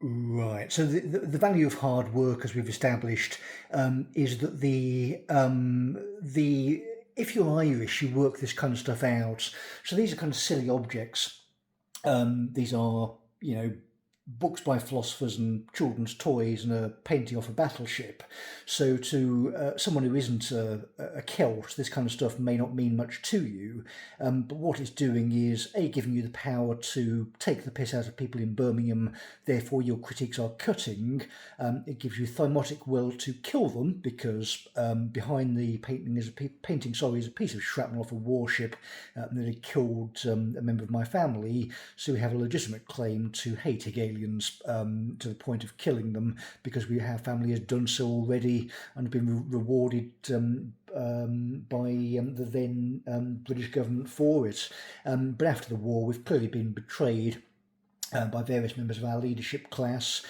Right. So the value of hard work, as we've established, is that the if you're Irish, you work this kind of stuff out. So these are kind of silly objects. These are, books by philosophers and children's toys and a painting off a battleship. So to someone who isn't a Celt, this kind of stuff may not mean much to you. But what it's doing is giving you the power to take the piss out of people in Birmingham. Therefore, your critiques are cutting. It gives you thymotic will to kill them because behind the painting is is a piece of shrapnel off a warship that had killed a member of my family. So we have a legitimate claim to hate Hegelians to the point of killing them because our family has done so already and have been rewarded by the then British government for it. But after the war, we've clearly been betrayed by various members of our leadership class.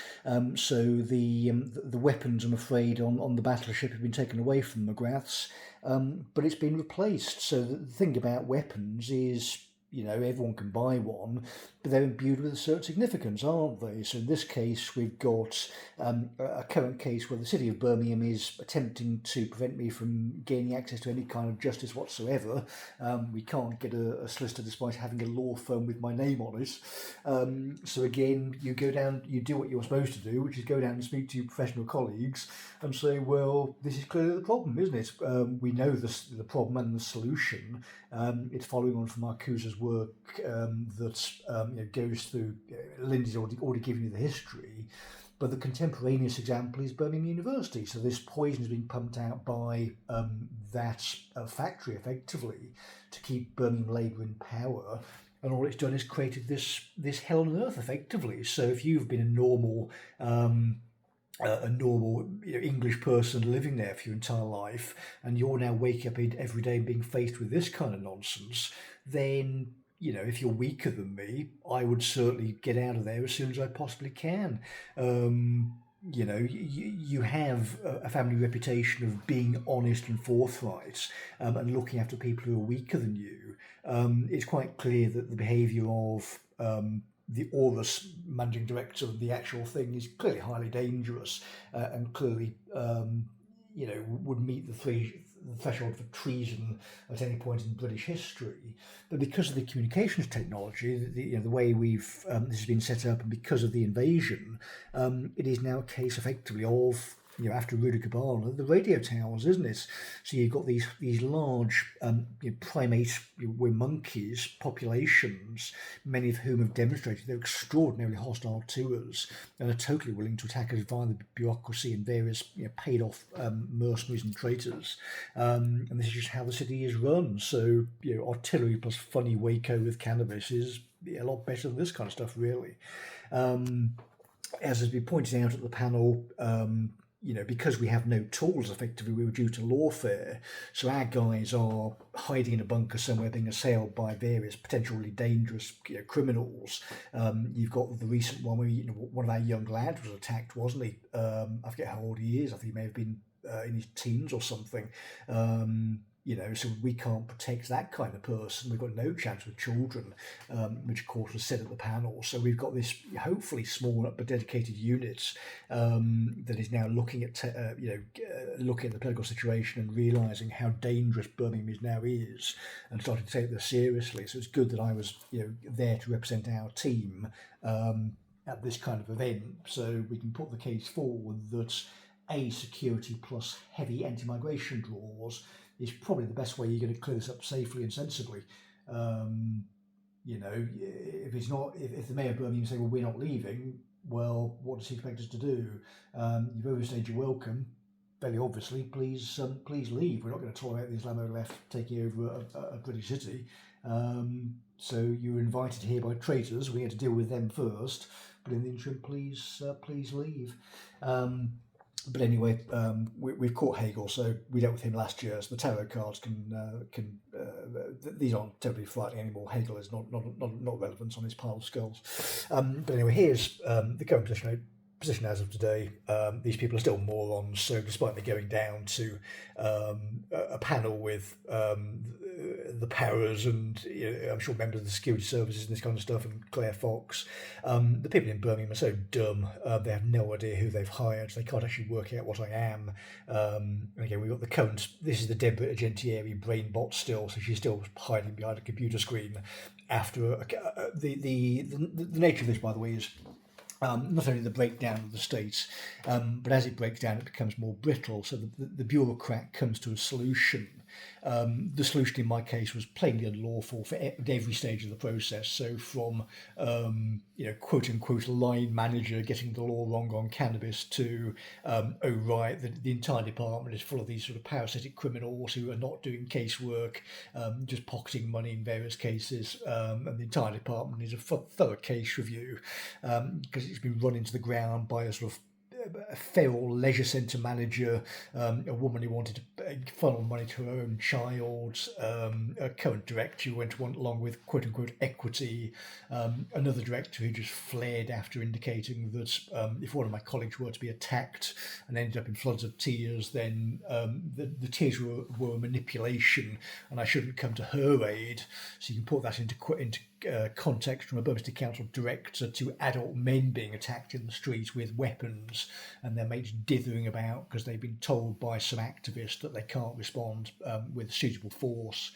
So the weapons, I'm afraid, on the battleship have been taken away from McGrath's, but it's been replaced. So the thing about weapons is, everyone can buy one, but they're imbued with a certain significance, aren't they? So in this case, we've got a current case where the city of Birmingham is attempting to prevent me from gaining access to any kind of justice whatsoever. We can't get a solicitor despite having a law firm with my name on it. So again, you go down, you do what you're supposed to do, which is go down and speak to your professional colleagues and say, well, this is clearly the problem, isn't it? We know the problem and the solution. It's following on from Marcuse's work that goes through. Lindsay's already given you the history, but the contemporaneous example is Birmingham University. So this poison is being pumped out by that factory, effectively, to keep Birmingham Labour in power. And all it's done is created this hell on earth, effectively. So if you've been a normal English person living there for your entire life, and you're now waking up every day and being faced with this kind of nonsense, then if you're weaker than me, I would certainly get out of there as soon as I possibly can. You have a family reputation of being honest and forthright and looking after people who are weaker than you. It's quite clear that the behaviour of the Aurus managing director of the actual thing is clearly highly dangerous and clearly, would meet the threshold for treason at any point in British history. But because of the communications technology, the way this has been set up, and because of the invasion, it is now a case effectively of, after Rudikabana, the radio towers, isn't it? So you've got these large primate, we're monkeys, populations, many of whom have demonstrated they're extraordinarily hostile to us and are totally willing to attack us via the bureaucracy and various paid-off mercenaries and traitors. And this is just how the city is run. So artillery plus funny Waco with cannabis is a lot better than this kind of stuff, really. As has been pointed out at the panel, because we have no tools, effectively, we were due to lawfare. So our guys are hiding in a bunker somewhere, being assailed by various potentially dangerous criminals. You've got the recent one where one of our young lads was attacked, wasn't he? I forget how old he is. I think he may have been in his teens or something. So we can't protect that kind of person. We've got no chance with children, which of course was said at the panel. So we've got this hopefully small but dedicated unit that is now looking at looking at the political situation and realising how dangerous Birmingham now is, and starting to take this seriously. So it's good that I was there to represent our team at this kind of event, so we can put the case forward that security plus heavy anti-migration draws is probably the best way you're going to clear this up safely and sensibly. If it's not, if the mayor of Birmingham say, well, we're not leaving, well, what does he expect us to do? You've overstayed your welcome. Very obviously, please leave. We're not going to tolerate the Islamo left taking over a British city. So you were invited here by traitors. We had to deal with them first. But in the interim, please leave. But anyway, we've caught Hegel, so we dealt with him last year. So the tarot cards these aren't terribly frightening anymore. Hegel is not relevant on this pile of skulls. But anyway, here's the current position. position as of today, these people are still morons. So despite me going down to a panel with the powers and I'm sure members of the security services and this kind of stuff and Claire Fox, the people in Birmingham are so dumb. They have no idea who they've hired. They can't actually work out what I am. And again, we've got the current. This is the Deborah Agentieri brain bot still, so she's still hiding behind a computer screen. After the nature of this, by the way, is not only the breakdown of the state, but as it breaks down, it becomes more brittle. So the bureaucrat comes to a solution. The solution in my case was plainly unlawful for every stage of the process. So from quote unquote line manager getting the law wrong on cannabis to oh right, the entire department is full of these sort of parasitic criminals who are not doing casework, just pocketing money in various cases, and the entire department is a thorough case review because it's been run into the ground by a sort of a feral leisure centre manager, a woman who wanted to funnel money to her own child, a current director who went along with quote unquote equity, another director who just flared after indicating that if one of my colleagues were to be attacked and ended up in floods of tears, then the tears were a manipulation and I shouldn't come to her aid. So you can put that into context from a Birmingham Council director to adult men being attacked in the streets with weapons and their mates dithering about because they've been told by some activists that they can't respond with suitable force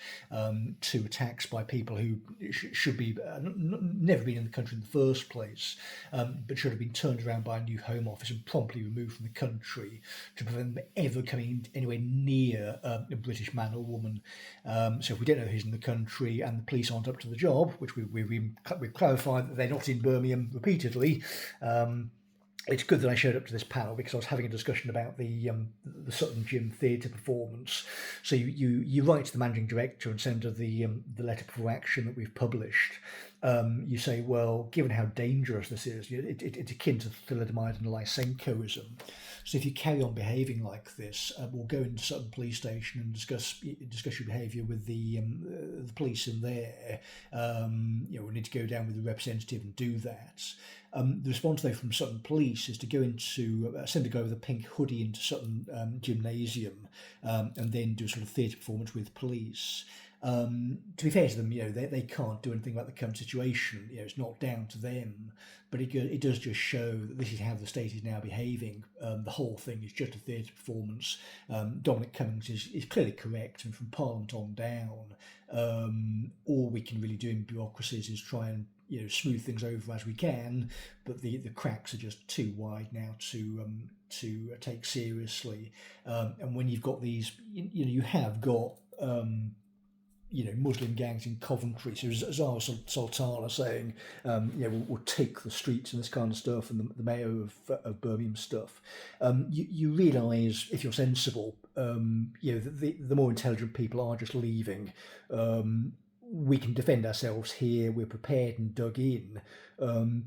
to attacks by people who should be never been in the country in the first place, but should have been turned around by a new Home Office and promptly removed from the country to prevent them ever coming anywhere near a British man or woman. So if we don't know who's in the country and the police aren't up to the job, which we've clarified that they're not in Birmingham repeatedly, it's good that I showed up to this panel because I was having a discussion about the Sutton Gym theatre performance. So you write to the managing director and send her the letter for action that we've published. You say, well, given how dangerous this is, it's akin to thalidomide and Lysenkoism. So if you carry on behaving like this, we'll go into Sutton Police Station and discuss your behaviour with the police in there. We need to go down with the representative and do that. The response though from Sutton Police is to go into send a guy with a pink hoodie into Sutton Gymnasium and then do a sort of theatre performance with police. To be fair to them, they can't do anything about the current situation. It's not down to them, but it does just show that this is how the state is now behaving. The whole thing is just a theatre performance. Dominic Cummings is clearly correct, and from Parliament on down, all we can really do in bureaucracies is try and smooth things over as we can, but the cracks are just too wide now to take seriously. And when you've got these, you have got. Muslim gangs in Coventry. So Zara Sultana saying, we'll take the streets and this kind of stuff, and the mayor of Birmingham stuff. You realise, if you're sensible, the more intelligent people are just leaving. We can defend ourselves here. We're prepared and dug in.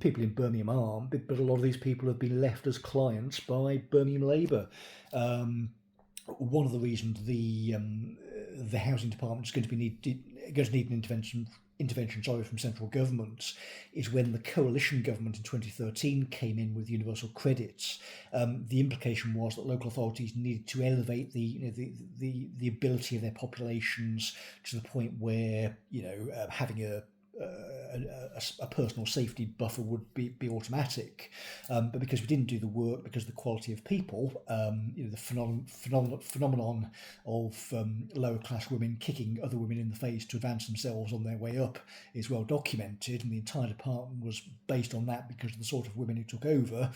People in Birmingham aren't, but a lot of these people have been left as clients by Birmingham Labour. One of the reasons the housing department is going to need an intervention from central government is when the coalition government in 2013 came in with universal credits. The implication was that local authorities needed to elevate the ability of their populations to the point where having a personal safety buffer would be automatic, but because we didn't do the work, because of the quality of people, the phenomenon of lower class women kicking other women in the face to advance themselves on their way up is well documented, and the entire department was based on that because of the sort of women who took over.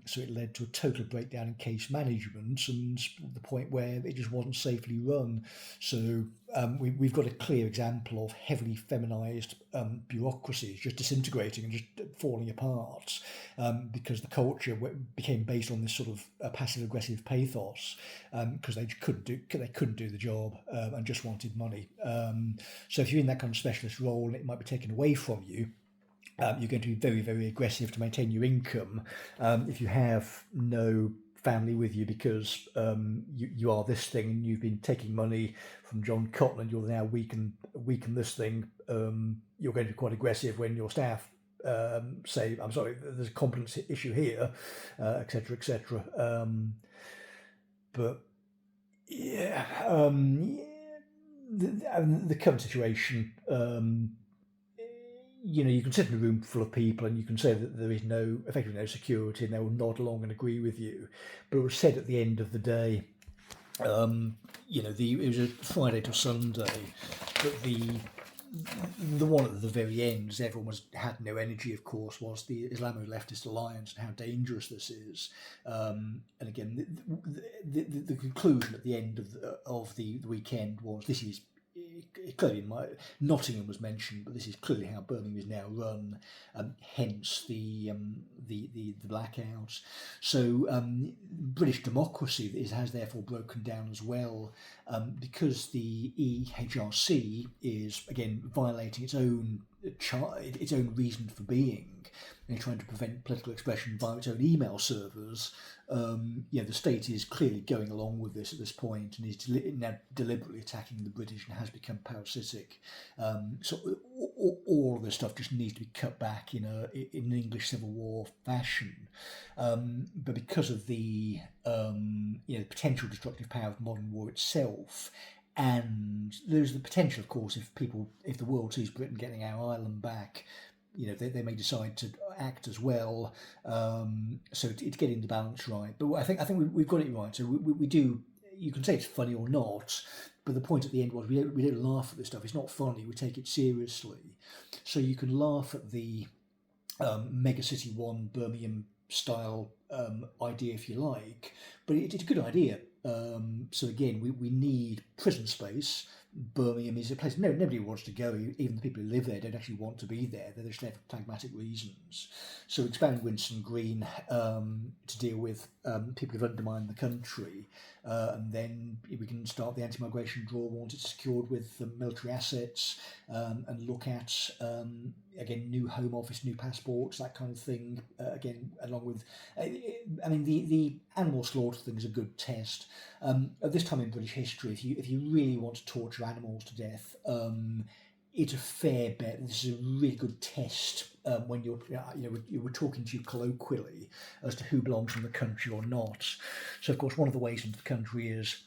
So it led to a total breakdown in case management and the point where it just wasn't safely run. So we've got a clear example of heavily feminised bureaucracies just disintegrating and just falling apart because the culture became based on this sort of passive-aggressive pathos because they couldn't do the job and just wanted money. So if you're in that kind of specialist role and it might be taken away from you, you're going to be very, very aggressive to maintain your income. If you have no family with you because you are this thing and you've been taking money from John Cotton and you're now weaken this thing, you're going to be quite aggressive when your staff say, I'm sorry, there's a competence issue here, etc., etc. But yeah, the current situation, you can sit in a room full of people and you can say that there is effectively no security, and they will nod along and agree with you. But it was said at the end of the day, it was a Friday to Sunday, but the one at the very end, as everyone had no energy, of course, was the Islamo-Leftist Alliance and how dangerous this is. And again, the conclusion at the end of the weekend was, this is clearly, Nottingham was mentioned, but this is clearly how Birmingham is now run. Hence the blackouts. So British democracy has therefore broken down as well, because the EHRC is again violating its own reason for being. And trying to prevent political expression via its own email servers. The state is clearly going along with this at this point, and is now deliberately attacking the British and has become parasitic. So all of this stuff just needs to be cut back in an English Civil War fashion. But because of the potential destructive power of modern war itself, and there's the potential, of course, if the world sees Britain getting our island back, they may decide to act as well. So it's getting the balance right. But I think we've got it right. So we do. You can say it's funny or not, but the point at the end was we don't laugh at this stuff. It's not funny. We take it seriously. So you can laugh at the Mega City 1 Birmingham style idea if you like, but it's a good idea. So again, we need prison space. Birmingham is a place nobody wants to go. Even the people who live there don't actually want to be there. They're just there for pragmatic reasons. So expanding Winston Green to deal with people who've undermined the country, and then we can start the anti-migration draw once it's secured with military assets, and look at again new Home Office, new passports, that kind of thing. Again, along with, the animal slaughter thing is a good test. At this time in British history, if you really want to torture animals to death, it's a fair bet. This is a really good test when we're talking to you colloquially as to who belongs in the country or not. So, of course, one of the ways into the country is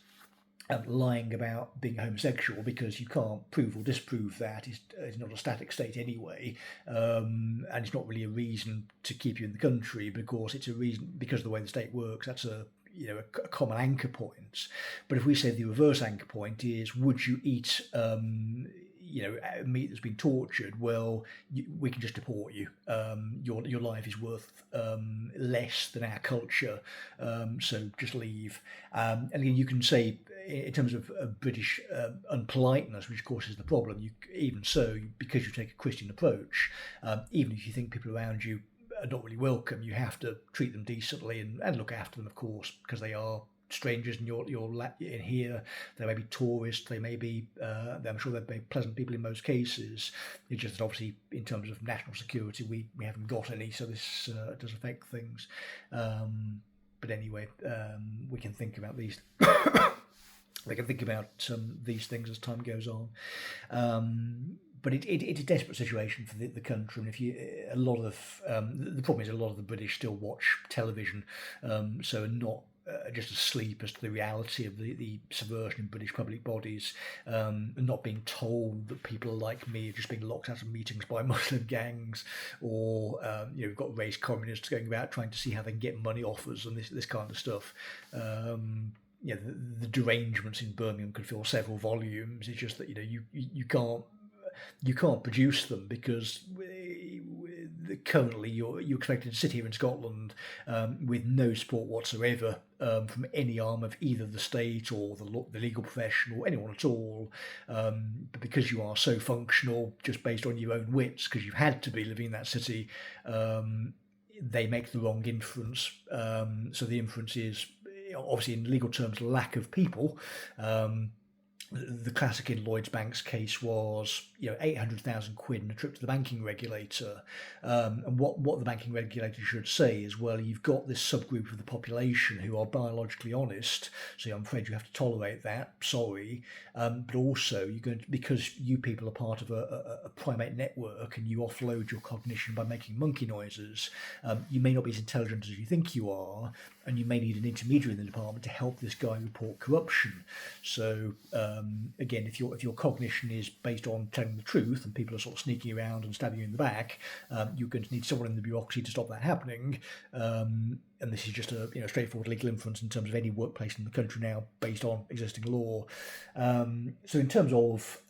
lying about being homosexual, because you can't prove or disprove that. It's not a static state anyway, and it's not really a reason to keep you in the country. But of course, it's a reason because of the way the state works. That's a common anchor point. But if we say the reverse anchor point is, would you eat meat that's been tortured? Well, we can just deport you. Your life is worth less than our culture, so just leave. And again, you can say, in terms of British unpoliteness, which of course is the problem, even so, because you take a Christian approach, even if you think people around you are not really welcome, you have to treat them decently and look after them, of course, because they are strangers and you're in here. They may be tourists, they may be I'm sure they're very pleasant people in most cases. It's just that obviously in terms of national security we haven't got any, so this does affect things. But anyway, we can think about these these things as time goes on. But it's a desperate situation for the country, and the problem is a lot of the British still watch television, so not just asleep as to the reality of the subversion in British public bodies, and not being told that people like me are just being locked out of meetings by Muslim gangs, or we've got race communists going about trying to see how they can get money offers and this kind of stuff. The derangements in Birmingham could fill several volumes. It's just that you can't produce them because currently you're expected to sit here in Scotland with no support whatsoever from any arm of either the state or the legal profession or anyone at all. But because you are so functional, just based on your own wits, because you've had to be living in that city, they make the wrong inference. So the inference is, obviously in legal terms, lack of people. the classic in Lloyds Bank's case was, 800,000 quid and a trip to the banking regulator. And what the banking regulator should say is, well, you've got this subgroup of the population who are biologically honest, so I'm afraid you have to tolerate that. Sorry, but also you're going to, because you people are part of a primate network and you offload your cognition by making monkey noises. You may not be as intelligent as you think you are, and you may need an intermediary in the department to help this guy report corruption. So again, if your cognition is based on telling the truth and people are sort of sneaking around and stabbing you in the back, you're going to need someone in the bureaucracy to stop that happening. And this is just a straightforward legal inference in terms of any workplace in the country now based on existing law. So in terms of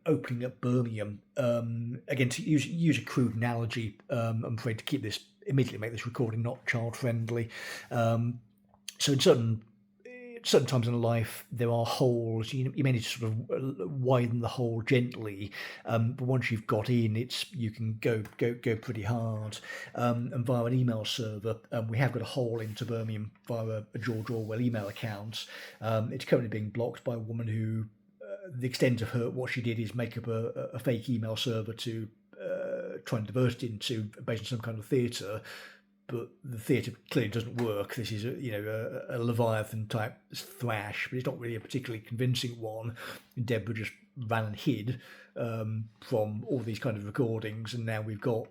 opening up Birmingham, again, to use a crude analogy, I'm afraid to immediately make this recording not child friendly. So in certain times in life, there are holes. You may need to sort of widen the hole gently, but once you've got in, you can go pretty hard. And via an email server, we have got a hole into Birmingham via a George Orwell email account. It's currently being blocked by a woman who, the extent of what she did is make up a fake email server to try and divert it into based on some kind of theatre. But the theatre clearly doesn't work. This is a Leviathan type thrash, but it's not really a particularly convincing one. And Deborah just ran and hid from all these kind of recordings, and now we've got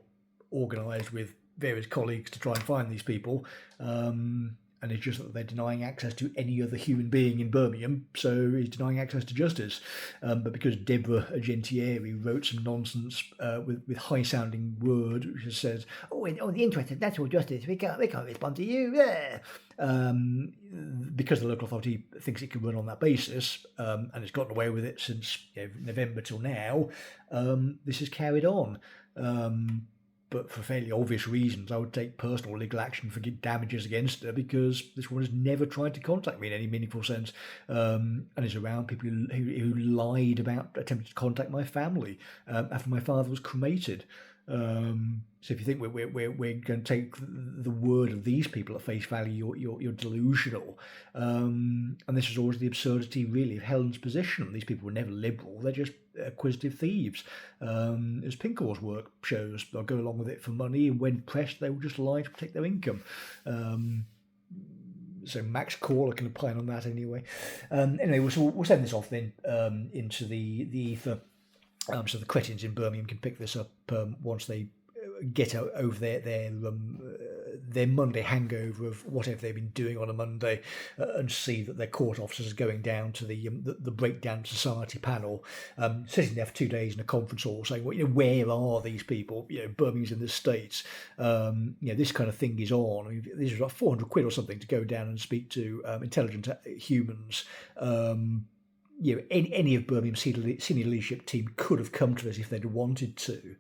organised with various colleagues to try and find these people. And it's just that they're denying access to any other human being in Birmingham, so he's denying access to justice. But because Deborah Agentieri wrote some nonsense with high-sounding word, which says, on the interest of natural justice, we can't respond to you. Yeah. Because the local authority thinks it can run on that basis, and it's gotten away with it since November till now, this is carried on. But for fairly obvious reasons, I would take personal legal action for damages against her, because this woman has never tried to contact me in any meaningful sense, and is around people who lied about attempting to contact my family after my father was cremated. So if you think we're going to take the word of these people at face value, you're delusional. And this is always the absurdity, really, of Helen's position. These people were never liberal; they're just acquisitive thieves. As Pinker's work shows, they'll go along with it for money, and when pressed, they will just lie to protect their income. So Max Corler can opine on that anyway. Anyway, we'll send this off then into the ether. So the cretins in Birmingham can pick this up once they get over their Monday hangover of whatever they've been doing on a Monday, and see that their court officers are going down to the Breakdown Society panel, sitting there for 2 days in a conference hall, saying, well, where are these people? Birmingham's in the States. This kind of thing is on. I mean, these are like 400 quid or something to go down and speak to intelligent humans. Any of Birmingham's senior leadership team could have come to this if they'd wanted to.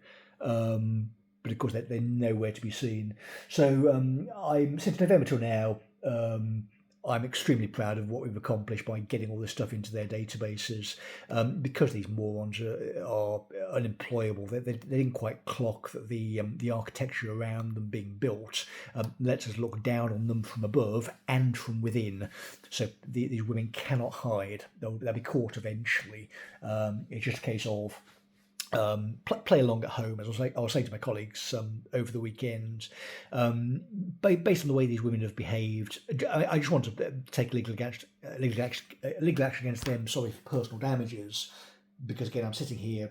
But of course, they're nowhere to be seen. So since November till now, I'm extremely proud of what we've accomplished by getting all this stuff into their databases. Because these morons are unemployable, they didn't quite clock that the architecture around them being built lets us look down on them from above and from within. So these women cannot hide; they'll be caught eventually. It's just a case of play along at home, as I was saying to my colleagues over the weekend. Based on the way these women have behaved, I just want to take legal action against them. Sorry, for personal damages, because again, I'm sitting here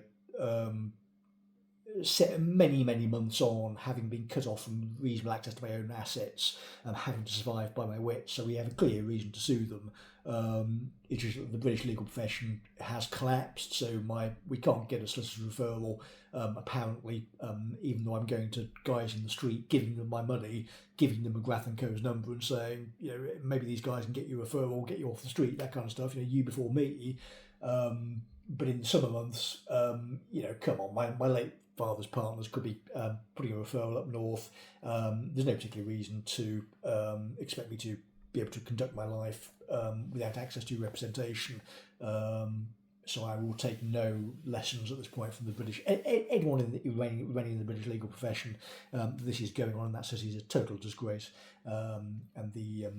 many months on, having been cut off from reasonable access to my own assets, having to survive by my wits. So we have a clear reason to sue them. It's just that the British legal profession has collapsed, so we can't get a solicitor's referral, apparently, even though I'm going to guys in the street, giving them my money, giving them McGrath and Co.'s number and saying, maybe these guys can get you a referral, get you off the street, that kind of stuff, you before me. But in the summer months, come on, my late father's partners could be putting a referral up north. There's no particular reason to expect me to be able to conduct my life without access to representation. So I will take no lessons at this point from the British. Anyone running the British legal profession, this is going on in that city is a total disgrace. And the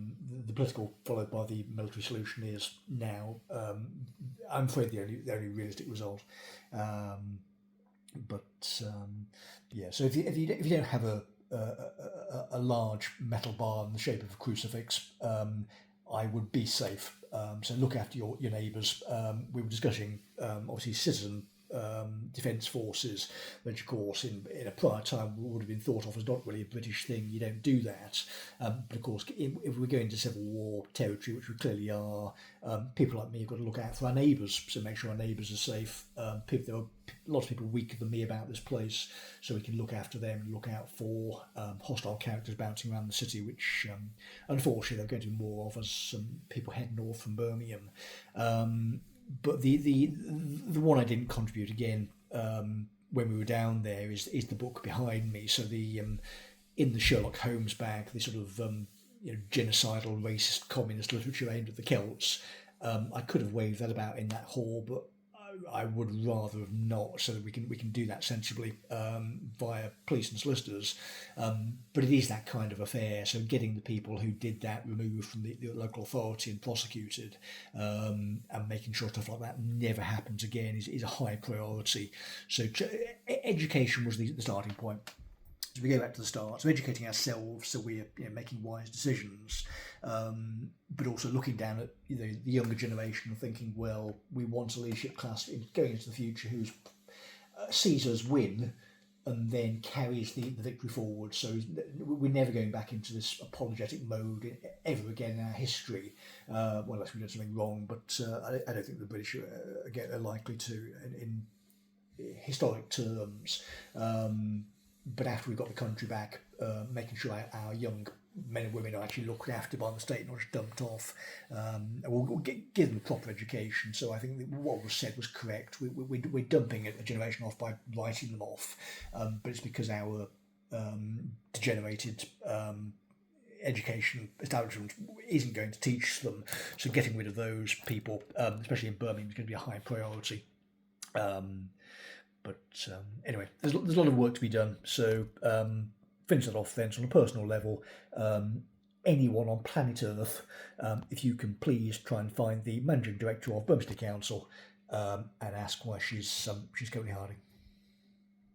political followed by the military solution is now, I'm afraid, the only realistic result. Yeah. So if you don't have a large metal bar in the shape of a crucifix, I would be safe. So look after your neighbours. We were discussing obviously citizen defence forces, which of course in a prior time would have been thought of as not really a British thing. You don't do that. But of course, if we're going to civil war territory, which we clearly are, people like me have got to look out for our neighbours, so make sure our neighbours are safe. There are lots of people weaker than me about this place, so we can look after them, look out for hostile characters bouncing around the city, which unfortunately there are going to be more of as people head north from Birmingham. But the one I didn't contribute again when we were down there is the book behind me. So the in the Sherlock Holmes bag, the sort of genocidal, racist, communist literature aimed at the Celts. I could have waved that about in that hall, but I would rather have not, so that we can do that sensibly via police and solicitors. But it is that kind of affair. So getting the people who did that removed from the local authority and prosecuted, and making sure stuff like that never happens again is a high priority. So education was the starting point. So we go back to the start. So educating ourselves, so we're making wise decisions, but also looking down at the younger generation and thinking, well, we want a leadership class going into the future who sees us win and then carries the victory forward. So we're never going back into this apologetic mode ever again in our history, unless we did something wrong. But I don't think the British are likely to in historic terms. But after we've got the country back, making sure our young men and women are actually looked after by the state, not just dumped off, we'll give them a proper education. So I think that what was said was correct. We're dumping a generation off by writing them off, but it's because our degenerated education establishment isn't going to teach them. So getting rid of those people, especially in Birmingham, is going to be a high priority. Anyway, there's a lot of work to be done. So finish that off then. So on a personal level, anyone on planet Earth, if you can please try and find the Managing Director of Birmingham City Council and ask why she's currently hiding.